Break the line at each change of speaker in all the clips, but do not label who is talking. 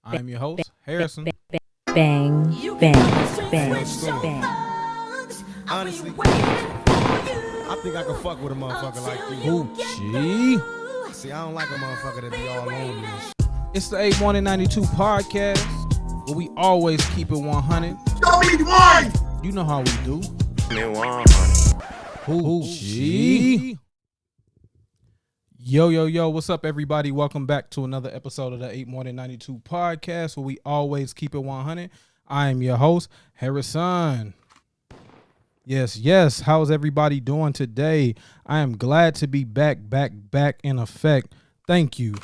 I'm your host, Harrison.
Bang, bang, bang, bang.
Honestly, I think I can fuck with a motherfucker like you.
Hoochie.
See, I don't like a motherfucker that be all on me.
It's the 8192 podcast where we always keep it 100.
Show me one!
You know how we do. Hoochie. Yo, what's up, everybody? Welcome back to another episode of the 8192 podcast where we always keep it 100. I am your host, Harrison. Yes. How's everybody doing today? I am glad to be back in effect. Thank you.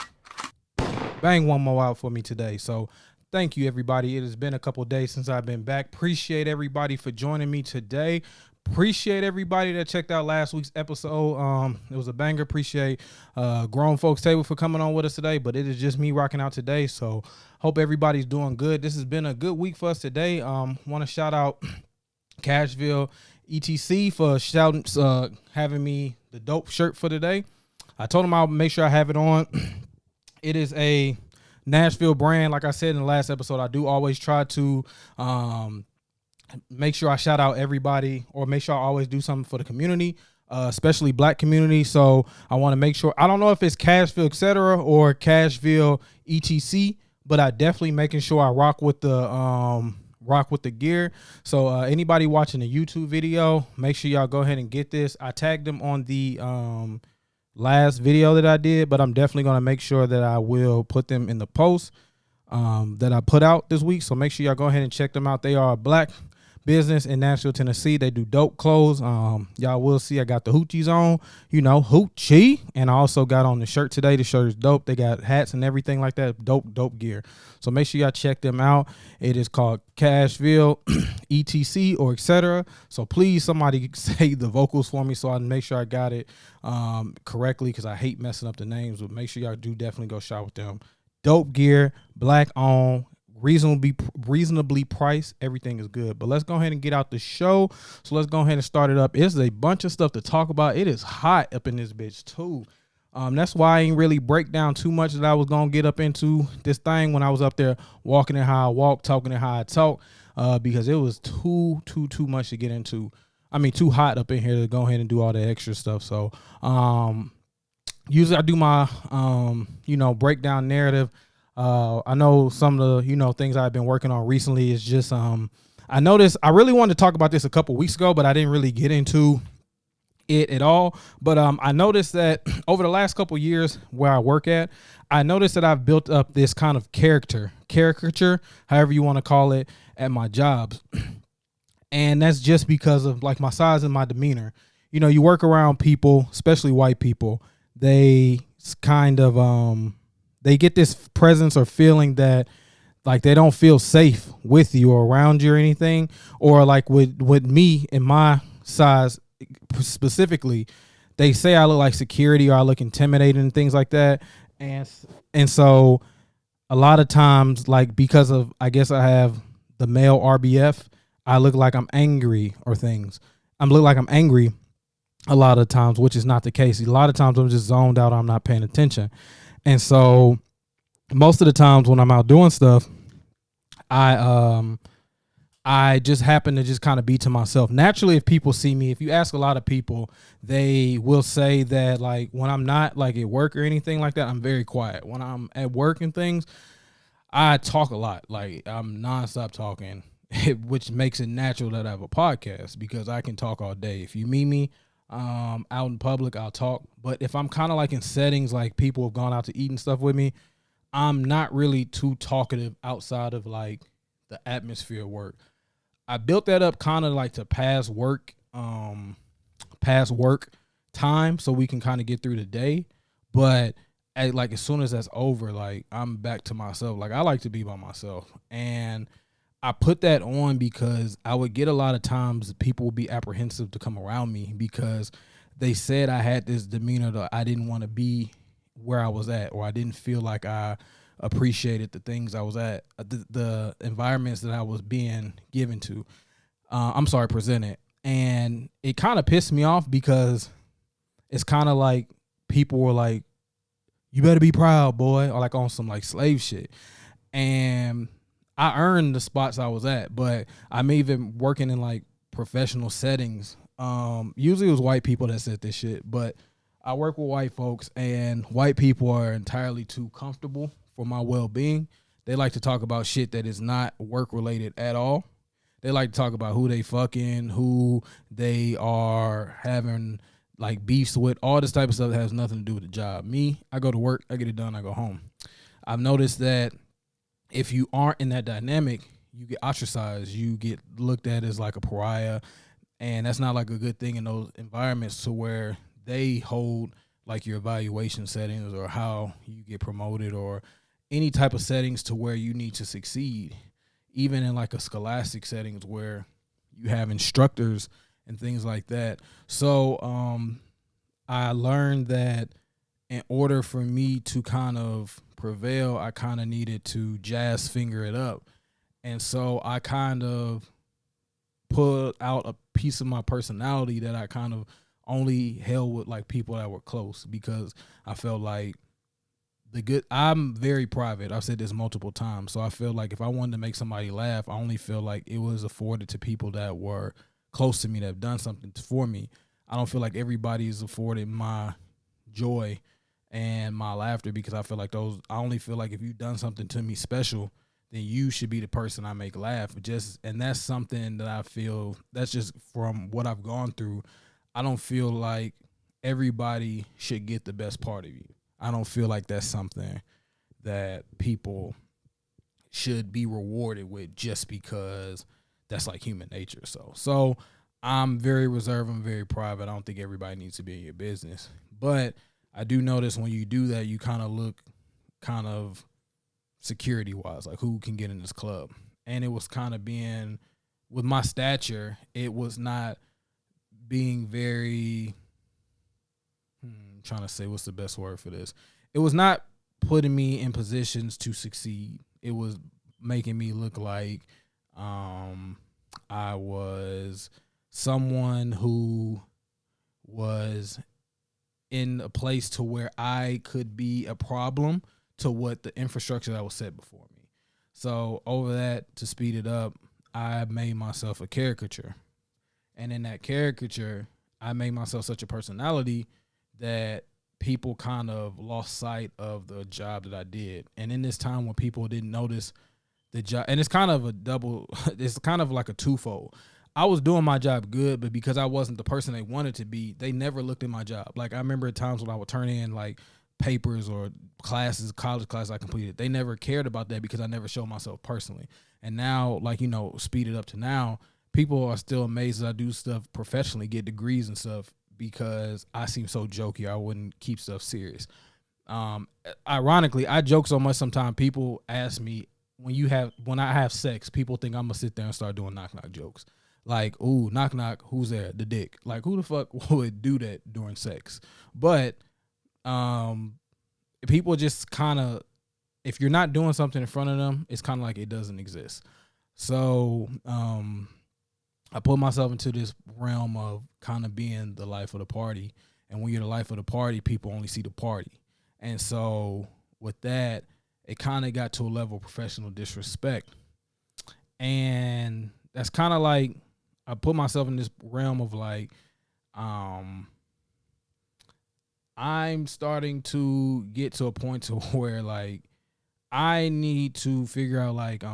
Bang one more out for me today. So thank you, everybody. It has been a couple days since I've been back. Appreciate everybody for joining me today. Appreciate everybody that checked out last week's episode. It was a banger. Appreciate Grown Folks Table for coming on with us today, but it is just me rocking out today. So hope everybody's doing good. This has been a good week for us today. Want to shout out Cashville ETC for having me the dope shirt for today. I told them I'll make sure I have it on. It is a Nashville brand. Like I said in the last episode, I do always try to make sure I shout out everybody, or make sure I always do something for the community, especially black community. So I want to make sure, I don't know if it's Cashville etc. or Cashville ETC, but I definitely making sure I rock with the gear. So anybody watching the YouTube video, make sure y'all go ahead and get this. I tagged them on the last video that I did, but I'm definitely going to make sure that I will put them in the post that I put out this week. So make sure y'all go ahead and check them out. They are a black business in Nashville, Tennessee. They do dope clothes. Y'all will see I got the Hoochies on, Hoochie, and I also got on the shirt today. The shirt is dope. They got hats and everything like that. Dope gear. So make sure y'all check them out. It is called Cashville ETC or etc. So please, somebody say the vocals for me so I can make sure I got it correctly, because I hate messing up the names. But make sure y'all do definitely go shop with them. Dope gear, black on, reasonably priced. Everything is good. But let's go ahead and get out the show. So let's go ahead and start it up. It's a bunch of stuff to talk about. It is hot up in this bitch too. That's why I ain't really break down too much that I was gonna get up into this thing when I was up there walking and how I walk, talking and how I talk, because it was too much to get into. I mean, too hot up in here to go ahead and do all the extra stuff. So usually I do my breakdown narrative. I know some of the things I've been working on recently is just I noticed I really wanted to talk about this a couple weeks ago, but I didn't really get into it at all. But I noticed that over the last couple years where I work at, I noticed that I've built up this kind of caricature, however you want to call it, at my jobs. And that's just because of like my size and my demeanor. You work around people, especially white people. They kind of they get this presence or feeling that like they don't feel safe with you or around you or anything. Or like with me and my size specifically, they say I look like security or I look intimidating and things like that. And so a lot of times, like, because of, I guess I have the male RBF, I look like I'm angry or things. I look like I'm angry a lot of times, which is not the case. A lot of times I'm just zoned out. I'm not paying attention. And so most of the times when I'm out doing stuff, I just happen to just kind of be to myself. Naturally, if people see me, if you ask a lot of people, they will say that like when I'm not like at work or anything like that, I'm very quiet. When I'm at work and things, I talk a lot. Like I'm nonstop talking, which makes it natural that I have a podcast because I can talk all day. If you meet me out in public, I'll talk. But if I'm kind of like in settings like people have gone out to eat and stuff with me, I'm not really too talkative outside of like the atmosphere of work. I built that up kind of like to past work time so we can kind of get through the day. But as soon as that's over, like I'm back to myself. Like I like to be by myself. And I put that on because I would get a lot of times people would be apprehensive to come around me because they said I had this demeanor that I didn't want to be where I was at, or I didn't feel like I appreciated the things I was at, the environments that I was being given to. Presented. And it kind of pissed me off because it's kind of like people were like, you better be proud, boy, or like on some like slave shit. and I earned the spots I was at, but I'm even working in like professional settings. Usually it was white people that said this shit, but I work with white folks, and white people are entirely too comfortable for my well-being. They like to talk about shit that is not work related at all. They like to talk about who they fucking, who they are having like beefs with, all this type of stuff that has nothing to do with the job. Me, I go to work, I get it done, I go home. I've noticed that if you aren't in that dynamic, you get ostracized, you get looked at as like a pariah, and that's not like a good thing in those environments to where they hold like your evaluation settings or how you get promoted or any type of settings to where you need to succeed, even in like a scholastic settings where you have instructors and things like that. So I learned that in order for me to kind of prevail, I kind of needed to jazz finger it up. And so I kind of put out a piece of my personality that I kind of only held with like people that were close, because I felt like I'm very private. I've said this multiple times. So I feel like if I wanted to make somebody laugh, I only feel like it was afforded to people that were close to me, that have done something for me. I don't feel like everybody is afforded my joy and my laughter, because I feel like I only feel like if you've done something to me special, then you should be the person I make laugh. And that's something that I feel, that's just from what I've gone through. I don't feel like everybody should get the best part of you. I don't feel like that's something that people should be rewarded with just because that's like human nature. So I'm very reserved. I'm very private. I don't think everybody needs to be in your business. But I do notice when you do that, you kind of look kind of security-wise, like who can get in this club. And it was kind of being, with my stature, it was not being very... trying to say what's the best word for this. It was not putting me in positions to succeed. It was making me look like I was someone who was in a place to where I could be a problem to what the infrastructure that was set before me. So over that, to speed it up, I made myself a caricature. And in that caricature, I made myself such a personality that people kind of lost sight of the job that I did. And in this time when people didn't notice the job, and it's kind of a double, it's kind of like a twofold. I was doing my job good, but because I wasn't the person they wanted to be, they never looked at my job. Like I remember at times when I would turn in like papers or classes, college classes I completed, they never cared about that because I never showed myself personally. And now, like, you know, speed it up to now, people are still amazed that I do stuff professionally, get degrees and stuff, because I seem so jokey. I wouldn't keep stuff serious. Ironically, I joke so much sometimes people ask me, when I have sex, people think I'm gonna sit there and start doing knock knock jokes. Like, ooh, knock knock, who's there? The dick. Like, who the fuck would do that during sex? But people just kind of, if you're not doing something in front of them, it's kind of like it doesn't exist. So I put myself into this realm of kind of being the life of the party. And when you're the life of the party, people only see the party. And so with that, it kind of got to a level of professional disrespect. And that's kind of like, I put myself in this realm of like, I'm starting to get to a point to where like, I need to figure out like,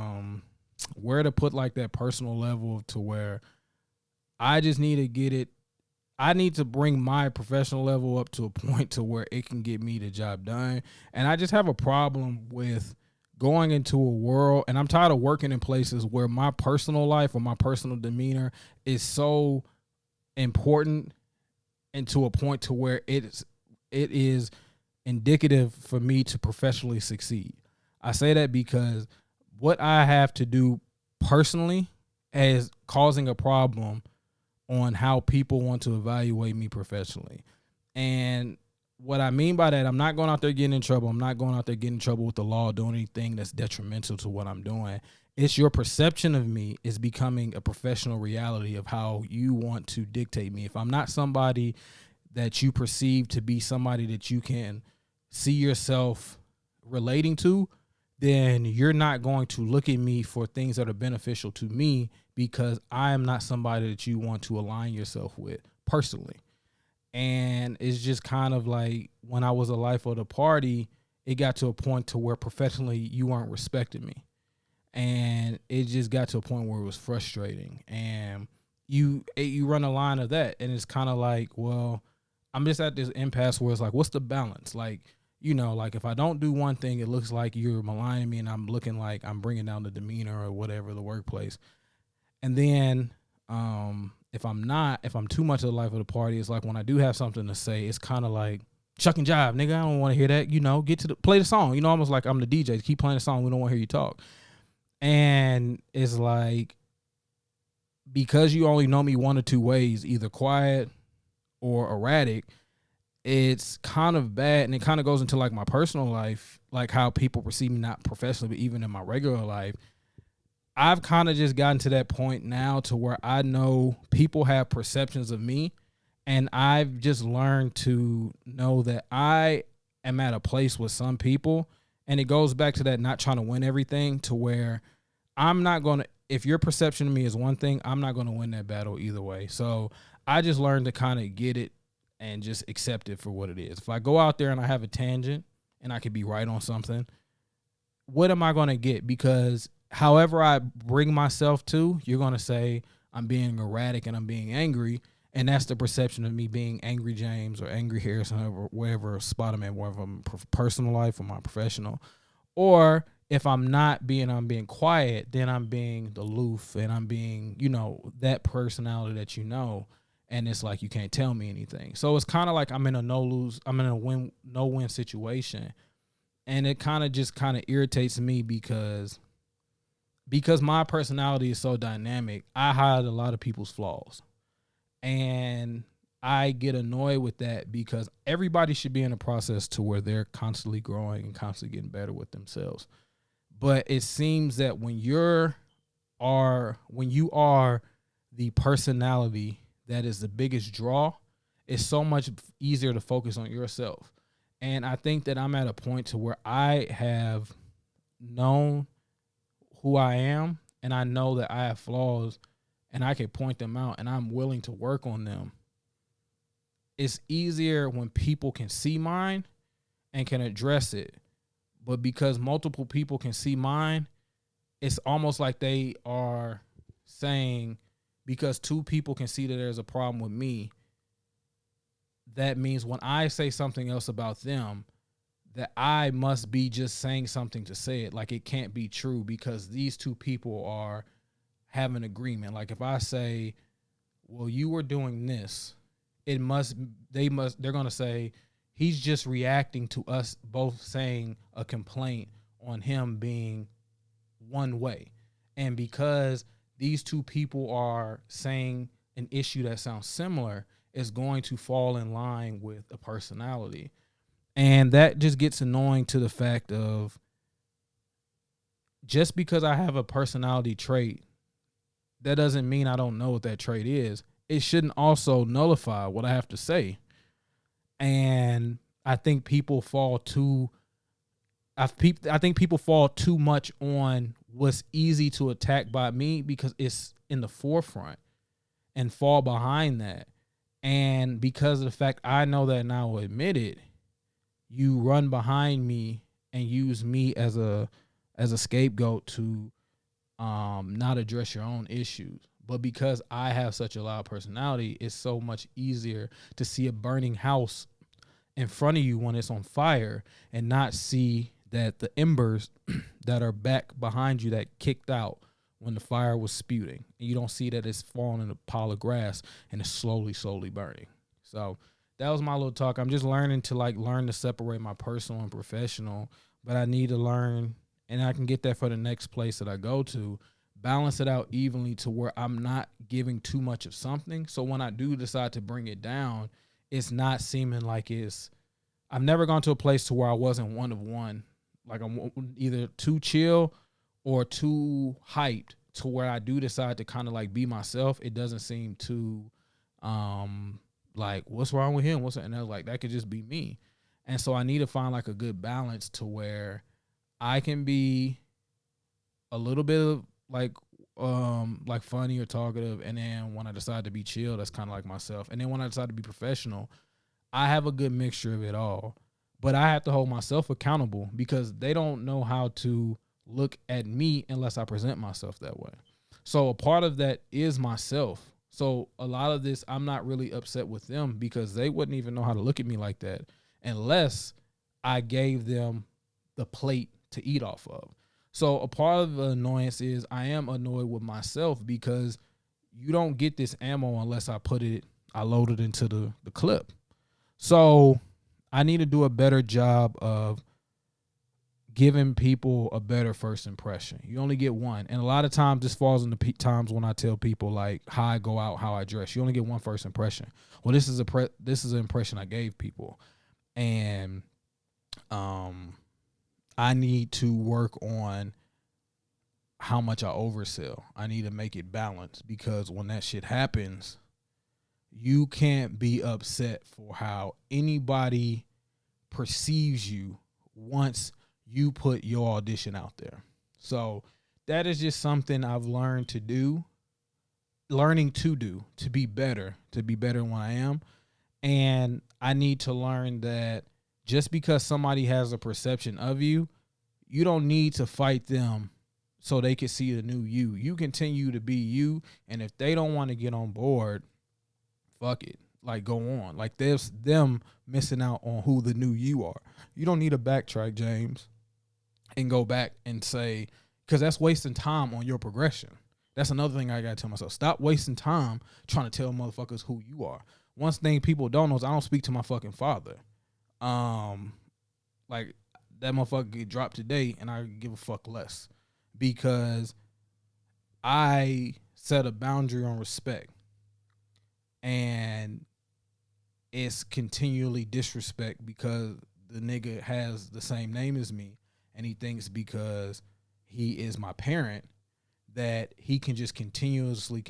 where to put like that personal level to where I just need to get it. I need to bring my professional level up to a point to where it can get me the job done. And I just have a problem with going into a world, and I'm tired of working in places where my personal life or my personal demeanor is so important, and to a point to where it is indicative for me to professionally succeed. I say that because what I have to do personally is causing a problem on how people want to evaluate me professionally. And what I mean by that, I'm not going out there getting in trouble. I'm not going out there getting in trouble with the law, doing anything that's detrimental to what I'm doing. It's your perception of me is becoming a professional reality of how you want to dictate me. If I'm not somebody that you perceive to be somebody that you can see yourself relating to, then you're not going to look at me for things that are beneficial to me because I am not somebody that you want to align yourself with personally. And it's just kind of like when I was a life of the party, it got to a point to where professionally you weren't respecting me. And it just got to a point where it was frustrating. And you run a line of that, and it's kind of like, well, I'm just at this impasse where it's like, what's the balance? Like, like if I don't do one thing, it looks like you're maligning me, and I'm looking like I'm bringing down the demeanor or whatever, the workplace. And then if I'm too much of the life of the party, it's like when I do have something to say, it's kind of like chuck and jive, nigga. I don't want to hear that. Get to play the song. Almost like I'm the DJ. Keep playing the song. We don't want to hear you talk. And it's like, because you only know me one or two ways, either quiet or erratic, it's kind of bad. And it kind of goes into like my personal life, like how people perceive me, not professionally, but even in my regular life. I've kind of just gotten to that point now to where I know people have perceptions of me, and I've just learned to know that I am at a place with some people, and it goes back to that not trying to win everything, to where I'm not going to, if your perception of me is one thing, I'm not going to win that battle either way. So I just learned to kind of get it and just accept it for what it is. If I go out there and I have a tangent and I could be right on something, what am I going to get? Because however I bring myself to, you're going to say I'm being erratic and I'm being angry. And that's the perception of me being Angry James or Angry Harrison, or wherever spot I'm at, whether I'm personal life or my professional. Or if I'm being quiet, then I'm being aloof and I'm being, that personality that and it's like you can't tell me anything. So it's kind of like I'm in a no-win situation. And it kind of irritates me because my personality is so dynamic. I hide a lot of people's flaws. And I get annoyed with that because everybody should be in a process to where they're constantly growing and constantly getting better with themselves. But it seems that when you are the personality that is the biggest draw, it's so much easier to focus on yourself. And I think that I'm at a point to where I have known who I am, and I know that I have flaws, and I can point them out, and I'm willing to work on them. It's easier when people can see mine and can address it. But because multiple people can see mine, it's almost like they are saying, because two people can see that there's a problem with me, that means when I say something else about them, that I must be just saying something to say it. Like it can't be true because these two people have an agreement. Like if I say, well, you were doing this, they're going to say, he's just reacting to us both saying a complaint on him being one way. And because these two people are saying an issue that sounds similar, it's going to fall in line with a personality. And that just gets annoying to the fact of, just because I have a personality trait, that doesn't mean I don't know what that trait is. It shouldn't also nullify what I have to say. And I think people fall too much on what's easy to attack by me because it's in the forefront, and fall behind that. And because of the fact I know that and I will admit it, you run behind me and use me as a scapegoat to not address your own issues. But because I have such a loud personality, it's so much easier to see a burning house in front of you when it's on fire and not see that the embers that are back behind you that kicked out when the fire was spewing. And you don't see that it's falling in a pile of grass and it's slowly burning. So that was my little talk. I'm just learning to separate my personal and professional, but I need to learn, and I can get that for the next place that I go to, balance it out evenly to where I'm not giving too much of something. So when I do decide to bring it down, it's not seeming like I've never gone to a place to where I wasn't one of one. Like I'm either too chill or too hyped to where I do decide to kind of like be myself. It doesn't seem too like, what's wrong with him? And I was like, that could just be me. And so I need to find like a good balance to where I can be a little bit of like funny or talkative, and then when I decide to be chill, that's kind of like myself. And then when I decide to be professional, I have a good mixture of it all. But I have to hold myself accountable because they don't know how to look at me unless I present myself that way. So a part of that is myself. So a lot of this, I'm not really upset with them because they wouldn't even know how to look at me like that unless I gave them the plate to eat off of. So a part of the annoyance is I am annoyed with myself because you don't get this ammo unless I load it into the clip. So I need to do a better job of giving people a better first impression. You only get one. And a lot of times this falls into times when I tell people like how I go out, how I dress. You only get one first impression. Well, this is an impression I gave people. And I need to work on how much I oversell. I need to make it balanced because when that shit happens, you can't be upset for how anybody perceives you once you put your audition out there. So that is just something I've learning to do, to be better than what I am. And I need to learn that just because somebody has a perception of you, you don't need to fight them so they can see the new you. You continue to be you. And if they don't want to get on board, fuck it. Like, go on. Like, there's them missing out on who the new you are. You don't need to backtrack, James, and go back and say, because that's wasting time on your progression. That's another thing I got to tell myself. Stop wasting time trying to tell motherfuckers who you are. One thing people don't know is I don't speak to my fucking father. Like, that motherfucker get dropped today and I give a fuck less because I set a boundary on respect. And it's continually disrespect because the nigga has the same name as me and he thinks because he is my parent that he can just continuously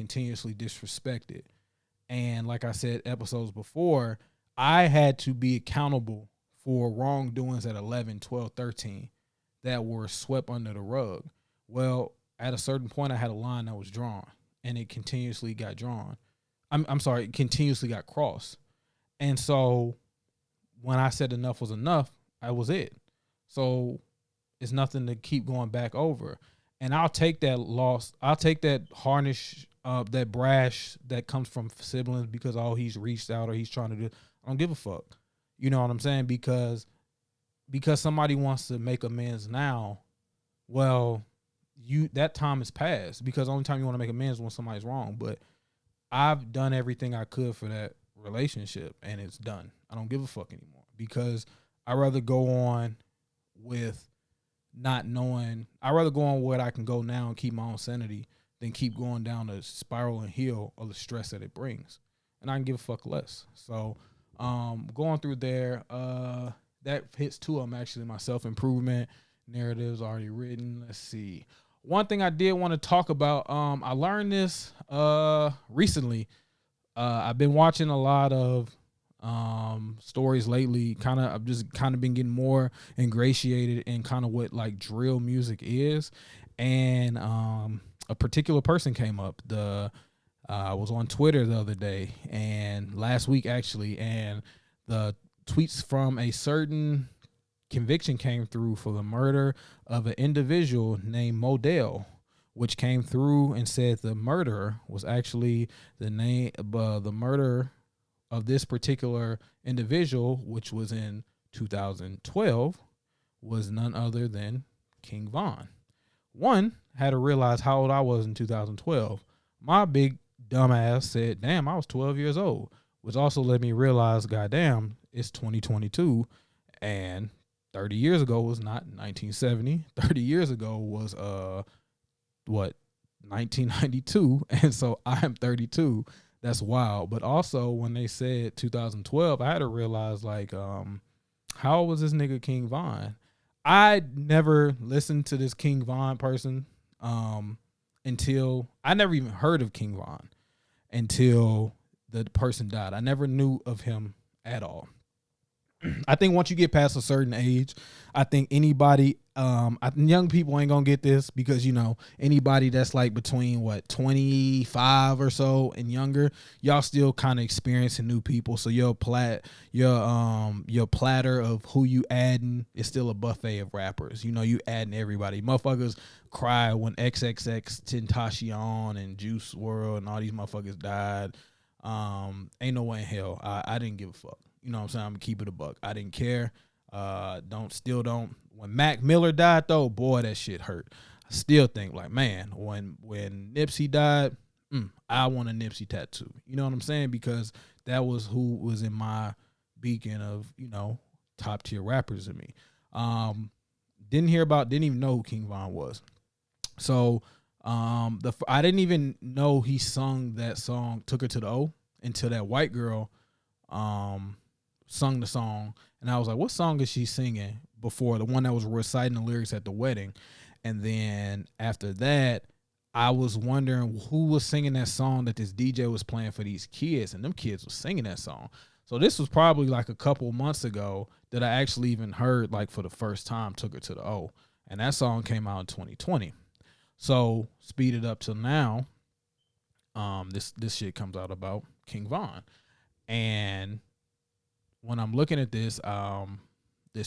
disrespect it. And like I said episodes before, I had to be accountable for wrongdoings at 11, 12, 13 that were swept under the rug. Well, at a certain point I had a line that was drawn and it continuously got drawn. It continuously got crossed. And so when I said enough was enough, that was it. So it's nothing to keep going back over. And I'll take that loss. I'll take that harnish, that brash that comes from siblings because, oh, he's reached out or he's trying to do. I don't give a fuck. You know what I'm saying? Because somebody wants to make amends now, well, that time has passed because the only time you want to make amends is when somebody's wrong. But I've done everything I could for that relationship and it's done. I don't give a fuck anymore because I'd rather go on with not knowing. I'd rather go on where I can go now and keep my own sanity than keep going down the spiral and hill of the stress that it brings. And I can give a fuck less. So going through there, that hits two of them actually. My self-improvement narratives already written. Let's see. One thing I did want to talk about, I learned this recently. I've been watching a lot of stories lately. I've just kind of been getting more ingratiated in kind of what like drill music is. And a particular person came up. I was on Twitter the other day and last week actually, and the tweets from a certain conviction came through for the murder of an individual named Modell, which came through and said the murderer was actually the murder of this particular individual, which was in 2012, was none other than King Von. One, had to realize how old I was in 2012. My big dumbass said, damn, I was 12 years old, which also let me realize, goddamn, it's 2022 and 30 years ago was not 1970. 30 years ago was 1992, and so I am 32. That's wild. But also when they said 2012, I had to realize like how old was this nigga King Von? I never listened to this King Von person until I never even heard of King Von until the person died. I never knew of him at all. I think once you get past a certain age, I think anybody Young people ain't gonna get this because anybody that's like between 25 or so and younger, y'all still kind of experiencing new people. So your platter of who you adding is still a buffet of rappers. You adding everybody. Motherfuckers cry when XXX Tentacion and Juice WRLD and all these motherfuckers died. Ain't no way in hell I didn't give a fuck. You know what I'm saying? I'm gonna keep it a buck. I didn't care. Don't. When Mac Miller died, though, boy, that shit hurt. I still think, like, man, when Nipsey died, I want a Nipsey tattoo. You know what I'm saying? Because that was who was in my beacon of, top tier rappers to me. Didn't even know who King Von was. So I didn't even know he sung that song, Took Her to the O, until that white girl sung the song. And I was like, what song is she singing before? The one that was reciting the lyrics at the wedding. And then after that, I was wondering who was singing that song that this DJ was playing for these kids. And them kids was singing that song. So this was probably like a couple months ago that I actually even heard, like, for the first time, Took Her to the O. And that song came out in 2020. So speed it up till now. This shit comes out about King Von. And when I'm looking at this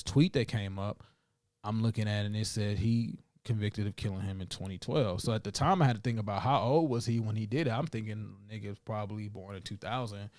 tweet that came up, I'm looking at it and it said he convicted of killing him in 2012. So at the time I had to think about how old was he when he did it. I'm thinking nigga was probably born in 2000.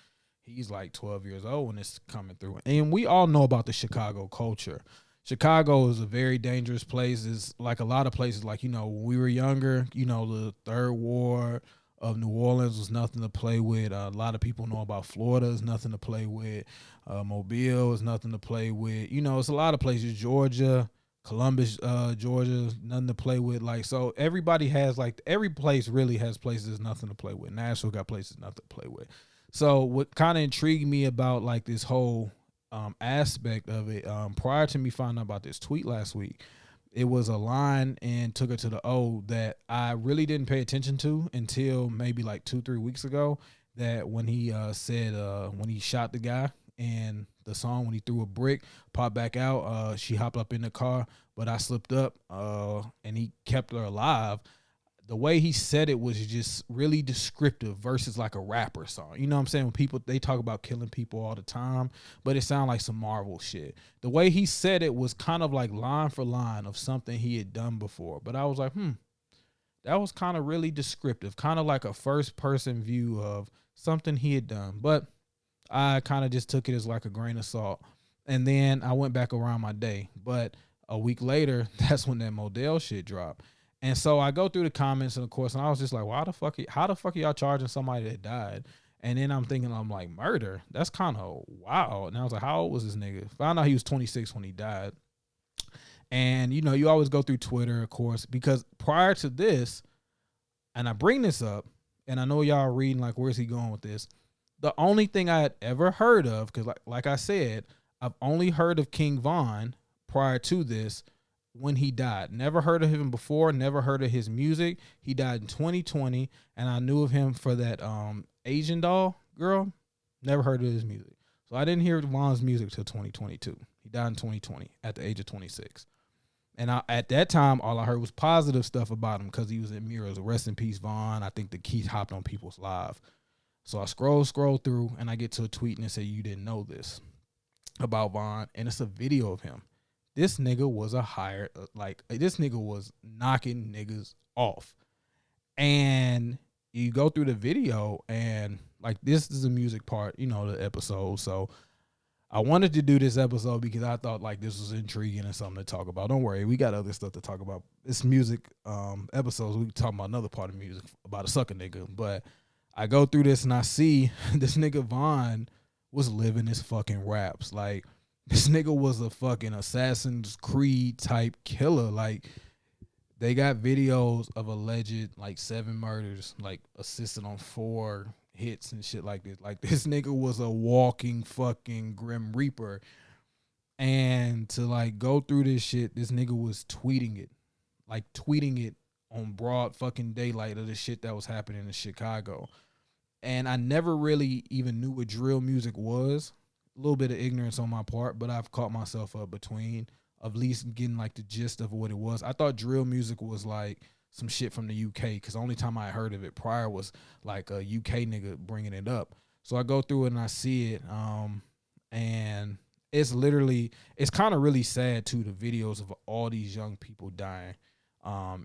He's like 12 years old when it's coming through. And we all know about the Chicago culture. Chicago is a very dangerous place. It's like a lot of places, like, when we were younger, the Third Ward of New Orleans was nothing to play with. A lot of people know about Florida is nothing to play with. Mobile is nothing to play with. It's a lot of places. Georgia, Columbus, Georgia, nothing to play with. Like, so everybody has, like, every place really has places nothing to play with. Nashville got places nothing to play with. So what kind of intrigued me about, like, this whole aspect of it, prior to me finding out about this tweet last week, it was a line and Took Her to the O that I really didn't pay attention to until maybe like 2-3 weeks ago, that when he said when he shot the guy and the song, when he threw a brick, popped back out, she hopped up in the car, but I slipped up and he kept her alive. The way he said it was just really descriptive versus like a rapper song. You know what I'm saying? When people, they talk about killing people all the time, but it sounded like some Marvel shit. The way he said it was kind of like line for line of something he had done before. But I was like, that was kind of really descriptive, kind of like a first person view of something he had done. But I kind of just took it as like a grain of salt. And then I went back around my day. But a week later, that's when that Modell shit dropped. And so I go through the comments, and of course, and I was just like, how the fuck are y'all charging somebody that died? And then I'm thinking, I'm like, murder? That's kind of wild. And I was like, how old was this nigga? Found out he was 26 when he died. And, you always go through Twitter, of course, because prior to this, and I bring this up, and I know y'all are reading, like, where's he going with this? The only thing I had ever heard of, because like I said, I've only heard of King Von prior to this, when he died. Never heard of him before, never heard of his music. He died in 2020, and I knew of him for that Asian doll girl. Never heard of his music. So I didn't hear Von's music till 2022. He died in 2020 at the age of 26. And at that time, all I heard was positive stuff about him because he was in Mirrors. Rest in peace, Von. I think the key hopped on people's live. So I scroll through, and I get to a tweet and it said, you didn't know this about Von. And it's a video of him. This nigga was this nigga was knocking niggas off. And you go through the video, and like, this is the music part, the episode. So I wanted to do this episode because I thought like this was intriguing and something to talk about. Don't worry, we got other stuff to talk about. It's music episodes. We can talk about another part of music about a sucker nigga. But I go through this and I see this nigga Von was living his fucking raps. Like, this nigga was a fucking Assassin's Creed type killer. Like, they got videos of alleged like 7 murders, like assisted on 4 hits and shit like this. Like, this nigga was a walking fucking Grim Reaper. And to like go through this shit, this nigga was tweeting it on broad fucking daylight of the shit that was happening in Chicago. And I never really even knew what drill music was. A little bit of ignorance on my part, but I've caught myself up between of at least getting like the gist of what it was. I thought drill music was like some shit from the UK, because the only time I heard of it prior was like a UK nigga bringing it up. So I go through it and I see it, and it's kind of really sad too, the videos of all these young people dying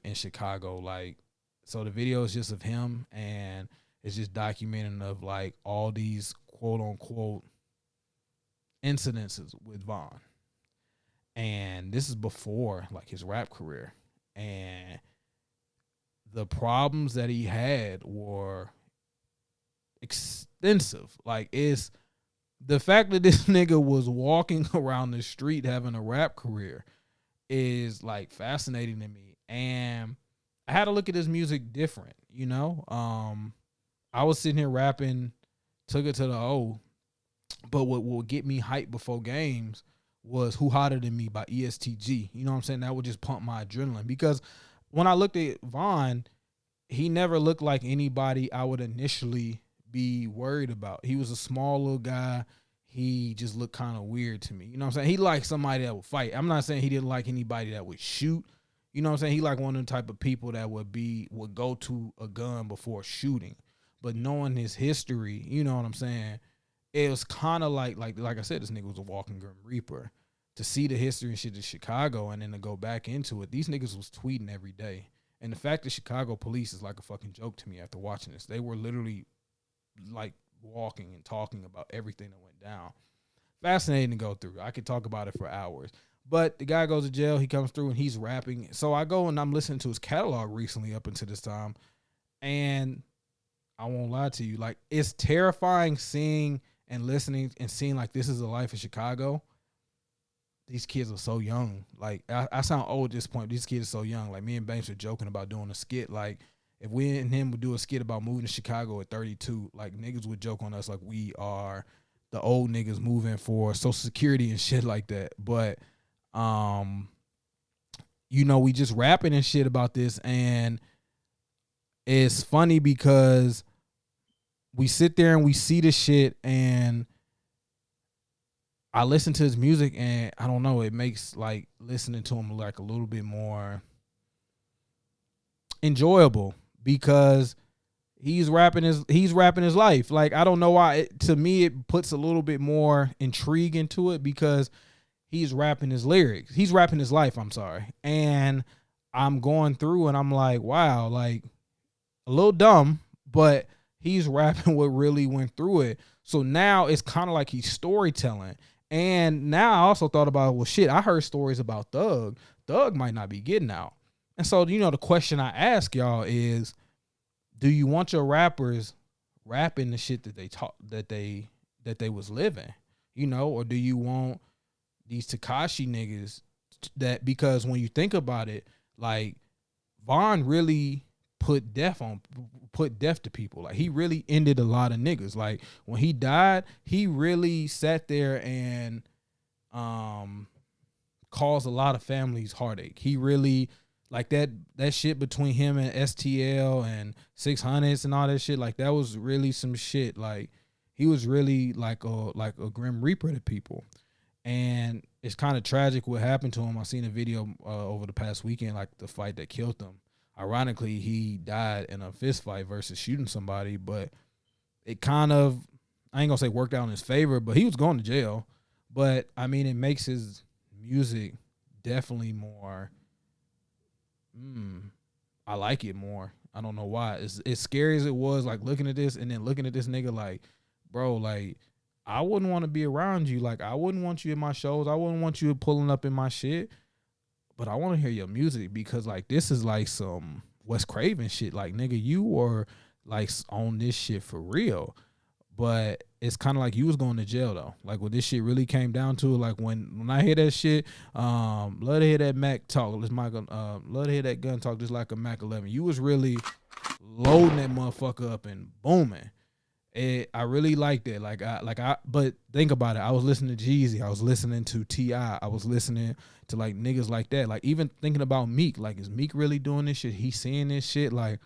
in Chicago. Like, so the video is just of him, and it's just documenting of like all these quote unquote incidences with Von. And this is before like his rap career, and the problems that he had were extensive. Like, it's the fact that this nigga was walking around the street having a rap career is like fascinating to me. And I had to look at his music different, you know? I was sitting here rapping, took it to the O, but what would get me hyped before games was Who Hotter Than Me by ESTG. You know what I'm saying? That would just pump my adrenaline, because when I looked at Von, he never looked like anybody I would initially be worried about. He was a small little guy. He just looked kind of weird to me. You know what I'm saying? He liked somebody that would fight. I'm not saying he didn't like anybody that would shoot. You know what I'm saying? He like one of the type of people that would go to a gun before shooting. But knowing his history, you know what I'm saying? It was kind of like I said, this nigga was a walking Grim Reaper. To see the history and shit of Chicago, and then to go back into it, these niggas was tweeting every day. And the fact that Chicago police is like a fucking joke to me after watching this. They were literally like walking and talking about everything that went down. Fascinating to go through. I could talk about it for hours. But the guy goes to jail. He comes through and he's rapping. So I go and I'm listening to his catalog recently up until this time. And I won't lie to you. Like, it's terrifying seeing and listening and seeing like this is the life of Chicago. These kids are so young. Like, I sound old at this point. These kids are so young. Like, me and Banks were joking about doing a skit. Like, if we and him would do a skit about moving to Chicago at 32, like, niggas would joke on us like we are the old niggas moving for Social Security and shit like that. But, you know, we just rapping and shit about this. And it's funny because we sit there and we see the shit, and I listen to his music, and I don't know, it makes like listening to him like a little bit more enjoyable, because he's rapping his life. Like, I don't know why. To me, it puts a little bit more intrigue into it, because he's rapping his lyrics. He's rapping his life, I'm sorry. And I'm going through and I'm like, wow, like a little dumb, but he's rapping what really went through it. So now it's kind of like he's storytelling. And now I also thought about, well, shit, I heard stories about Thug. Thug might not be getting out. And so, you know, the question I ask y'all is, do you want your rappers rapping the shit that they taught, that they was living, you know, or do you want these Tekashi niggas that, because when you think about it, like, Von really put death to people. Like, he really ended a lot of niggas. Like, when he died, he really sat there and caused a lot of families heartache. He really, like, that shit between him and STL and 600s and all that shit, like, that was really some shit. Like, he was really like a Grim Reaper to people. And it's kind of tragic what happened to him. I seen a video over the past weekend, like the fight that killed him. Ironically, he died in a fist fight versus shooting somebody, but it kind of, I ain't gonna say worked out in his favor, but he was going to jail. But I mean, it makes his music definitely more, I like it more. I don't know why. It's as scary as it was, like, looking at this and then looking at this nigga like, bro, like, I wouldn't want to be around you. Like, I wouldn't want you in my shows. I wouldn't want you pulling up in my shit. But I want to hear your music, because, like, this is like some Wes Craven shit. Like, nigga, you were like on this shit for real. But it's kind of like you was going to jail though. Like, when this shit really came down to it, like when I hear that shit, love to hear that Mac talk. Love to hear that gun talk just like a Mac 11. You was really loading that motherfucker up and booming. I really liked it. But think about it. I was listening to Jeezy. I was listening to T.I. I was listening to like niggas like that. Like, even thinking about Meek. Like, is Meek really doing this shit? He seeing this shit? Like,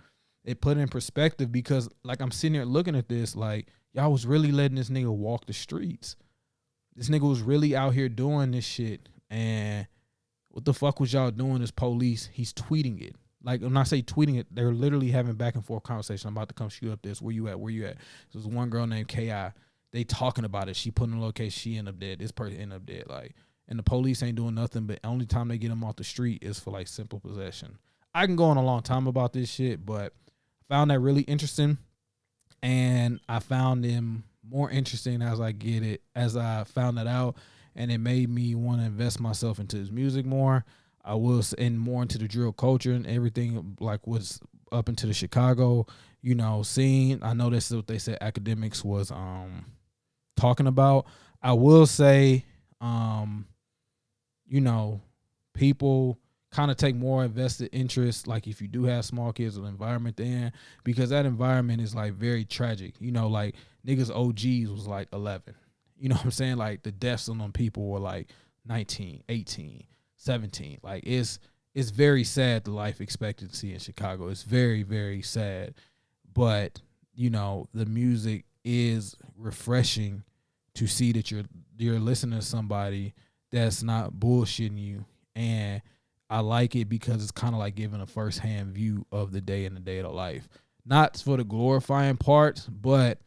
it put in perspective, because like I'm sitting here looking at this, like, y'all was really letting this nigga walk the streets. This nigga was really out here doing this shit. And what the fuck was y'all doing as police? He's tweeting it. Like, when I say tweeting it, they're literally having back and forth conversation. I'm about to come shoot up this. Where you at? Where you at? There's one girl named Ki. They talking about it. She put in the location. She ended up dead. This person ended up dead. Like, and the police ain't doing nothing. But only time they get them off the street is for like simple possession. I can go on a long time about this shit, but I found that really interesting, and I found them more interesting as I found that out, and it made me want to invest myself into his music more. I was in more into the drill culture and everything, like what's up into the Chicago, scene. I know that's what they said academics was talking about. I will say, people kind of take more invested interest, like if you do have small kids, or the environment they're in, because that environment is like very tragic. Like niggas OGs was like 11. You know what I'm saying? Like the deaths on them people were like 19, 18. 17. Like it's very sad, the life expectancy in Chicago. It's very, very sad. But, the music is refreshing to see that you're listening to somebody that's not bullshitting you. And I like it because it's kind of like giving a firsthand view of the day in the day of the life. Not for the glorifying parts, but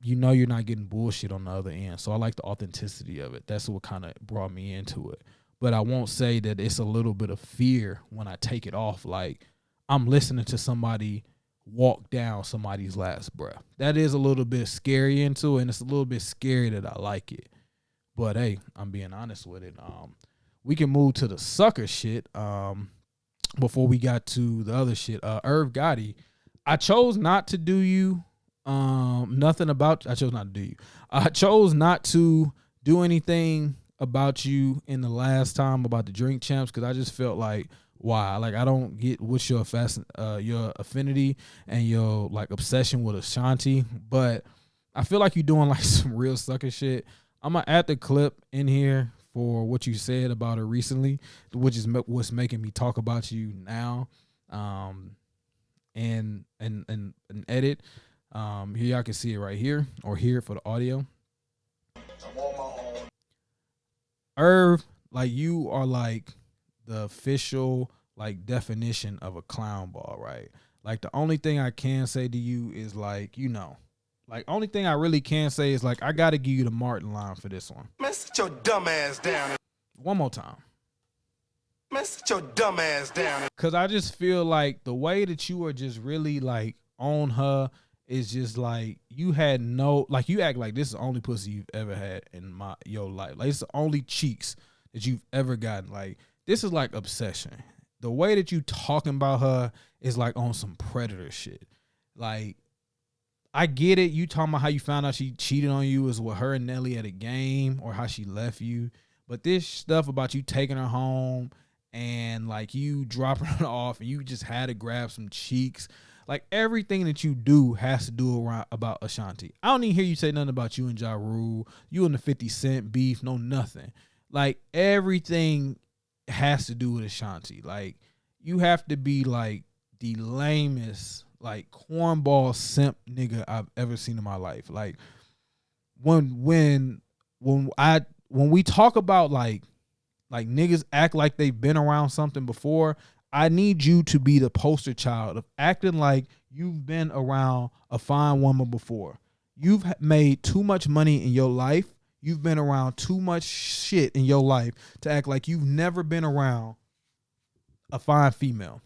you're not getting bullshit on the other end. So I like the authenticity of it. That's what kind of brought me into it. But I won't say that it's a little bit of fear when I take it off. Like, I'm listening to somebody walk down somebody's last breath. That is a little bit scary into it, and it's a little bit scary that I like it. But, hey, I'm being honest with it. We can move to the sucker shit before we got to the other shit. Gotti, I chose not to do you. I chose not to do you. I chose not to do anything about you in the last time about the drink champs, because I just felt like, why? Like, I don't get what's your affinity and your like obsession with Ashanti, but I feel like you're doing like some real sucker shit. I'm gonna add the clip in here for what you said about her recently, which is what's making me talk about you now, and edit. Here y'all can see it right here, or hear it for the audio. Irv, like, you are like the official like definition of a clown ball, right? Like, the only thing I can say to you is like, like, only thing I really can say is like, I gotta give you the Martin line for this one.
Man, sit your dumb ass down.
One more time.
Man, sit your dumb ass down.
Cause I just feel like the way that you are just really like on her is just like, you had no, like, you act like this is the only pussy you've ever had in your life. Like, it's the only cheeks that you've ever gotten. Like, this is like obsession. The way that you talking about her is like on some predator shit. Like, I get it. You talking about how you found out she cheated on you is with her and Nelly at a game, or how she left you. But this stuff about you taking her home and like you dropping her off and you just had to grab some cheeks. Like, everything that you do has to do about Ashanti. I don't even hear you say nothing about you and Ja Rule, you and the 50 Cent beef, no nothing. Like, everything has to do with Ashanti. Like, you have to be like the lamest, like, cornball simp nigga I've ever seen in my life. Like, when we talk about like niggas act like they've been around something before, I need you to be the poster child of acting like you've been around a fine woman before. You've made too much money in your life. You've been around too much shit in your life to act like you've never been around a fine female.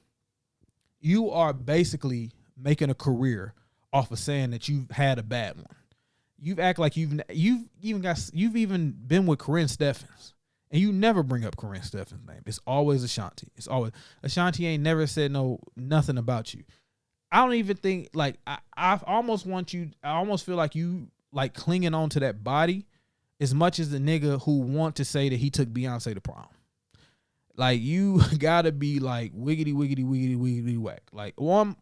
You are basically making a career off of saying that you've had a bad one. You've act like you've even been with Corinne Steffens. And you never bring up Corinne Steffens' name. It's always Ashanti. It's always Ashanti. Ain't never said nothing about you. I don't even think, like, I almost feel like you like clinging on to that body as much as the nigga who want to say that he took Beyonce to prom. Like, you gotta be like wiggity wiggity wiggity wiggity whack. Like,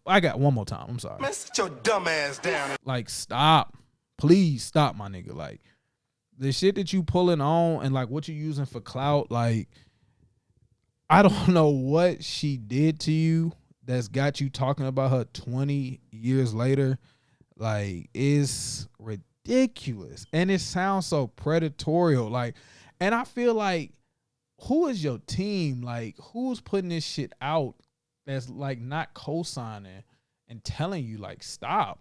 I got one more time. I'm sorry.
Man, sit your dumb ass down.
Like, stop. Please stop, my nigga. Like, the shit that you pulling on and like what you using for clout, like, I don't know what she did to you that's got you talking about her 20 years later. Like, it's ridiculous. And it sounds so predatorial. Like, and I feel like, who is your team? Like, who's putting this shit out that's like not co-signing and telling you like stop?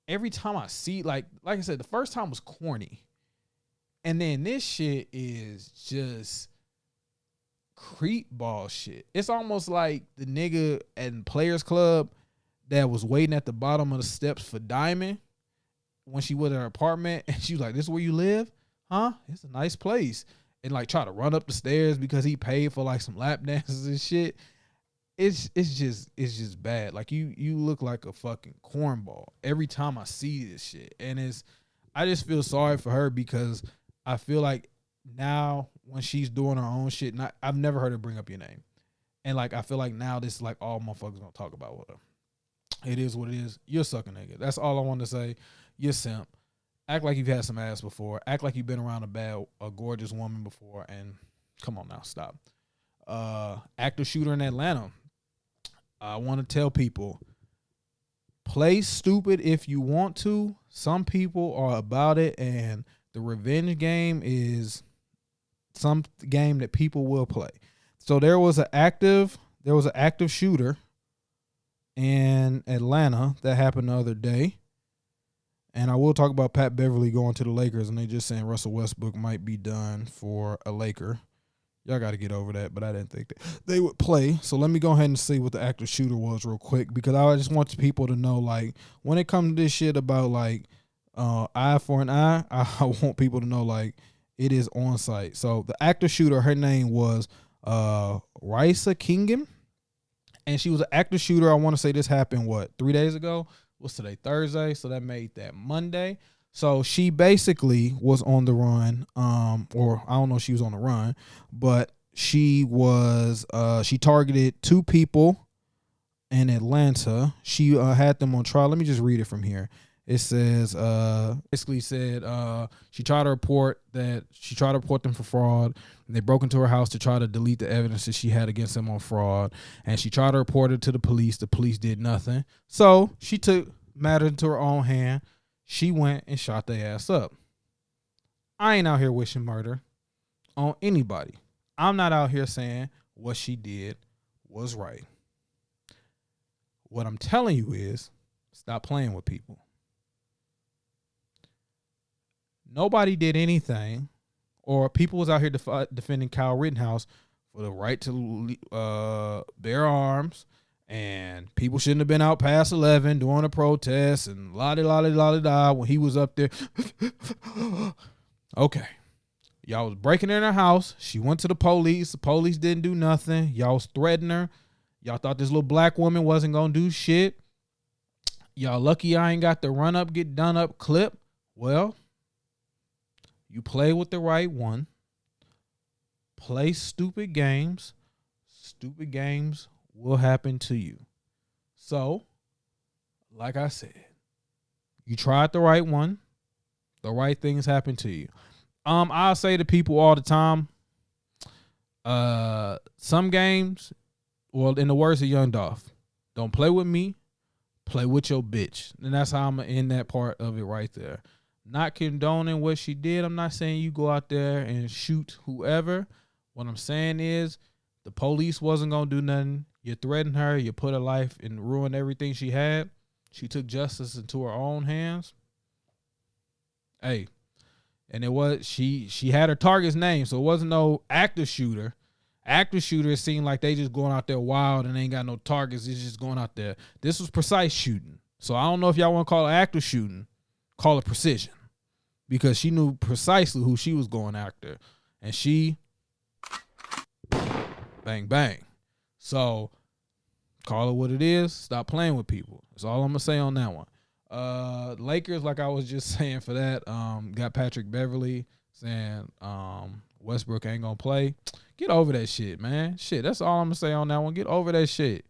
Every time I see, like I said, the first time was corny. And then this shit is just creep ball shit. It's almost like the nigga at Players Club that was waiting at the bottom of the steps for Diamond when she was at her apartment, and she was like, "This is where you live? Huh? It's a nice place." And like try to run up the stairs because he paid for like some lap dances and shit. It's just bad. Like you look like a fucking cornball every time I see this shit. And I just feel sorry for her because I feel like now when she's doing her own shit, I've never heard her bring up your name. And like I feel like now this is like all motherfuckers gonna talk about with her. It is what it is. You're a sucker nigga. That's all I want to say. You're simp. Act like you've had some ass before. Act like you've been around a gorgeous woman before. And come on now, stop. Active shooter in Atlanta. I want to tell people, play stupid if you want to. Some people are about it, and the revenge game is some game that people will play. So there was an active shooter in Atlanta that happened the other day. And I will talk about Pat Beverly going to the Lakers, and they just saying Russell Westbrook might be done for a Laker. Y'all got to get over that, but I didn't think that they would play. So let me go ahead and see what the active shooter was real quick, because I just want people to know, like, when it comes to this shit about, like, eye for an eye, I want people to know, like, it is on site. So the active shooter, her name was Raiisa Kengne, and she was an active shooter. I want to say this happened, 3 days ago? What's today? Thursday. So that made that Monday. So she basically was on the run, or I don't know if she was on the run, but she targeted two people in Atlanta. She had them on trial. Let me just read it from here. It says, basically said she tried to report them for fraud. And they broke into her house to try to delete the evidence that she had against them on fraud. And she tried to report it to the police. The police did nothing. So she took matters into her own hand. She went and shot their ass up. I ain't out here wishing murder on anybody. I'm not out here saying what she did was right. What I'm telling you is stop playing with people. Nobody did anything, or people was out here defending Kyle Rittenhouse for the right to bear arms. And people shouldn't have been out past 11 doing a protest and la-di-la-di-la-di-da when he was up there. Okay. Y'all was breaking in her house. She went to the police. The police didn't do nothing. Y'all was threatening her. Y'all thought this little black woman wasn't going to do shit. Y'all lucky I ain't got the run up, get done up clip. Well, you play with the right one. Play stupid games. Stupid games will happen to you. So, like I said, you tried the right one. The right things happen to you. I'll say to people all the time, some games, well, in the words of Young Dolph, don't play with me, play with your bitch. And that's how I'm going to end that part of it right there. Not condoning what she did. I'm not saying you go out there and shoot whoever. What I'm saying is the police wasn't going to do nothing. You threatened her. You put her life and ruined everything she had. She took justice into her own hands. Hey, and it was she had her target's name, so it wasn't no active shooter. Active shooters seem like they just going out there wild and ain't got no targets. It's just going out there. This was precise shooting. So I don't know if y'all want to call it active shooting. Call it precision. Because she knew precisely who she was going after. And she bang, bang. So call it what it is. Stop playing with people. That's all I'm going to say on that one. Lakers, like I was just saying for that, got Patrick Beverly saying Westbrook ain't going to play. Get over that shit, man. Shit, that's all I'm going to say on that one. Get over that shit.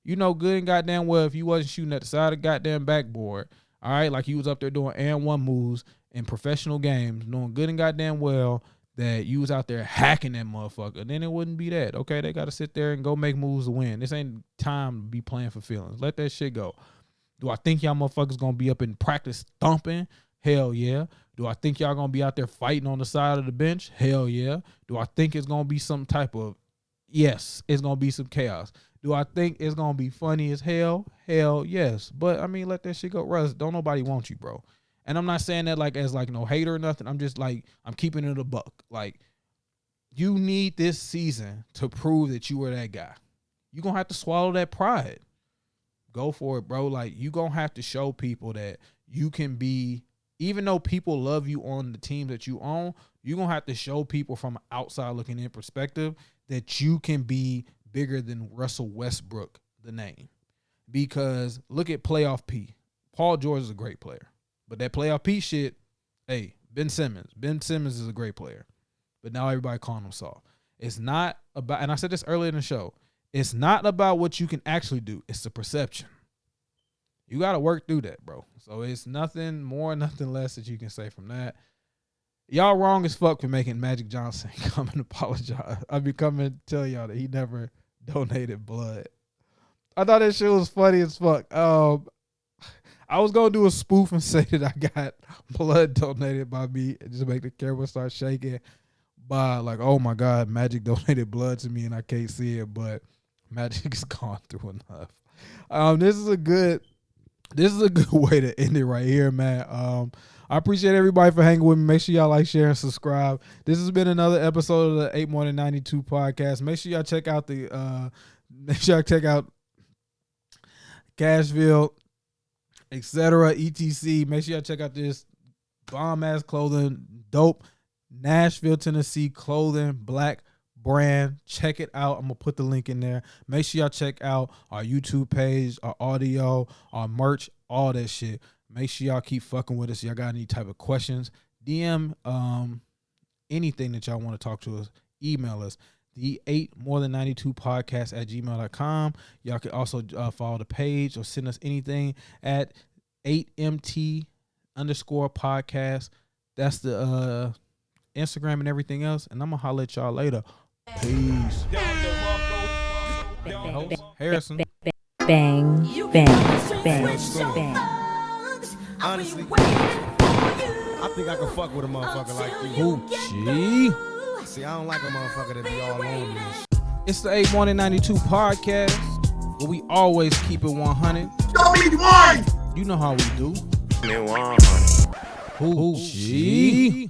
You know good and goddamn well if you wasn't shooting at the side of the goddamn backboard, all right, like you was up there doing and one moves in professional games, knowing good and goddamn well that you was out there hacking that motherfucker, then it wouldn't be that. Okay, they got to sit there and go make moves to win. This ain't time to be playing for feelings. Let that shit go. Do I think y'all motherfuckers going to be up in practice thumping Hell yeah. Do I think y'all gonna be out there fighting on the side of the bench? Hell yeah. Do I think it's gonna be some type of, yes, it's gonna be some chaos. Do I think it's gonna be funny as hell? Hell yes. But I mean, let that shit go. Russ, don't nobody want you, bro. And I'm not saying that like as like no hater or nothing. I'm just like, I'm keeping it a buck. Like, you need this season to prove that you were that guy. You're gonna have to swallow that pride. Go for it, bro. Like, you gonna have to show people that you can be, even though people love you on the team that you own, you're gonna have to show people from outside looking in perspective that you can be bigger than Russell Westbrook, the name. Because look at playoff P. Paul George is a great player. But that playoff P shit, hey, Ben Simmons. Ben Simmons is a great player. But now everybody calling him soft. It's not about, and I said this earlier in the show, it's not about what you can actually do. It's the perception. You got to work through that, bro. So it's nothing more, nothing less that you can say from that. Y'all wrong as fuck for making Magic Johnson come and apologize. I be coming to tell y'all that he never donated blood. I thought that shit was funny as fuck. I was going to do a spoof and say that I got blood donated by me and just make the camera start shaking by like, oh my God, Magic donated blood to me and I can't see it, but Magic has gone through enough. This is a good way to end it right here, man. I appreciate everybody for hanging with me. Make sure y'all like, share, and subscribe. This has been another episode of the 8 More Than 92 podcast. Make sure y'all check out Cashville, etc., etc. Make sure y'all check out this bomb ass clothing, dope Nashville, Tennessee clothing, black brand. Check it out. I'm gonna put the link in there. Make sure y'all check out our YouTube page, our audio, our merch, all that shit. Make sure y'all keep fucking with us. Y'all got any type of questions, DM anything that y'all want to talk to us, email us, the 8 more than 92 podcast at gmail.com. Y'all can also follow the page or send us anything at 8mt_podcast. That's the Instagram and everything else. And I'm gonna holler at y'all later. Peace. Harrison.
Bang, bang, bang, bang.
Honestly, I think I can fuck with a motherfucker like you.
Hooch.
See, I don't like a motherfucker that be all on me.
It's the 8 More Than 92 podcast, where we always keep it 100.
Show me one!
You know how we do.
Me 100.
Hooch.